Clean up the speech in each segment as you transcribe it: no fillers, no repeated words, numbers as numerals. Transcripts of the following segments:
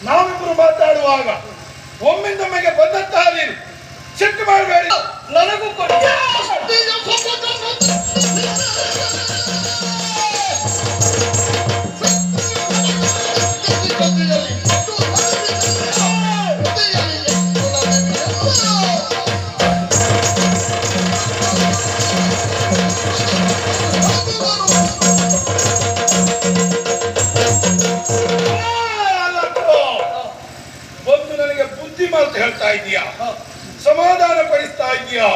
ನಾವಿಬ್ಬರು ಮಾತಾಡುವಾಗ ಒಮ್ಮಿಂದೊಮ್ಮೆಗೆ ಬಂದಂತಹ ನೀನು ಸಿಟ್ಟು ಮಾಡಬೇಡಿ. ನನಗೂ ಕೊಡಿ. ಬಂದು ನನಗೆ ಬುದ್ಧಿ ಮಾತು ಹೇಳ್ತಾ ಇದೀಯಾ, ಸಮಾಧಾನ ಪಡಿಸ್ತಾ ಇದೀಯಾ.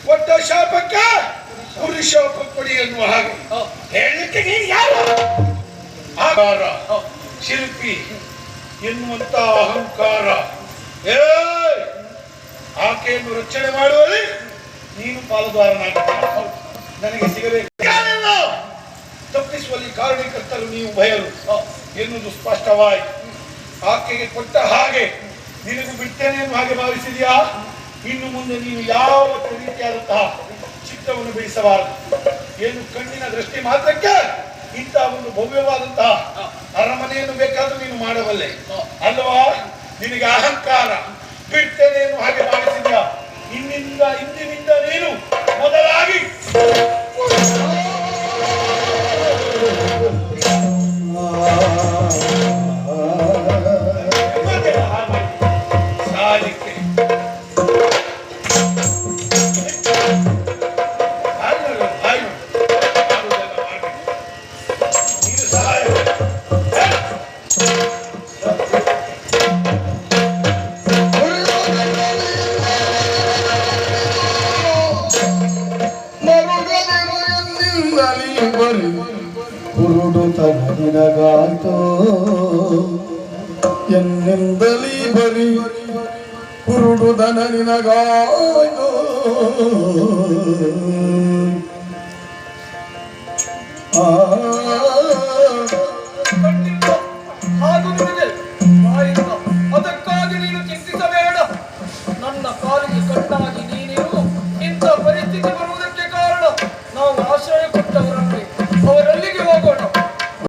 ಕೊಟ್ಟ ಶಾಪಕ್ಕೆ ಪುರುಷಾಪ ಕೊಡಿ ಎನ್ನುವ ಹಾಗೆ ಹೇಳಲಿಕ್ಕೆ ನೀನು ಯಾರು? ಆಕಾರ ಶಿಲ್ಪಿ ಎನ್ನುವಂತ ಅಹಂಕಾರ. ಆಕೆಯನ್ನು ರಕ್ಷಣೆ ಮಾಡುವಲ್ಲಿ ನೀನು ಪಾಲುದಾರನಾಗಿದ್ದೀಯ. ನನಗೆ ಸಿಗಬೇಕು ತಪ್ಪಿಸುವಲ್ಲಿ ಕಾರಣಕರ್ತರು ನೀವು ಭಯರು ಎನ್ನುವುದು ಸ್ಪಷ್ಟವಾಯಿತು. ಆಕೆಗೆ ಕೊಟ್ಟ ಹಾಗೆ ನಿನಗೂ ಬಿಡ್ತೇನೆ ಎನ್ನುವ ಹಾಗೆ ಭಾವಿಸಿದೆಯಾ? ಇನ್ನು ಮುಂದೆ ನೀನು ಯಾವ ರೀತಿಯಾದಂತಹ ಚಿತ್ರವನ್ನು ಬಿಡಿಸಬಾರದು. ಏನು ಕಣ್ಣಿನ ದೃಷ್ಟಿ ಮಾತ್ರಕ್ಕೆ ಇಂತಹ ಒಂದು ಭವ್ಯವಾದಂತಹ ಅರಮನೆಯನ್ನು ಬೇಕಾದ್ರೂ ನೀನು ಮಾಡಬಲ್ಲೆ ಅಲ್ವಾ? ನಿನಗೆ ಅಹಂಕಾರ ಬಿಡ್ತೇನೆ ಎನ್ನುವ ಹಾಗೆ ಭಾವಿಸಿದ್ಯಾ? ಇಂದಿನಿಂದ ನೀನು ಮೊದಲಾಗಿ ನಿನಗಾಯ್ತೋ ಎನ್ನೆಂದಲಿ ಬರಿ ಕುರುಡುದನ ನಿನಗಾಯ್ತೋ. ಹಾಗೂ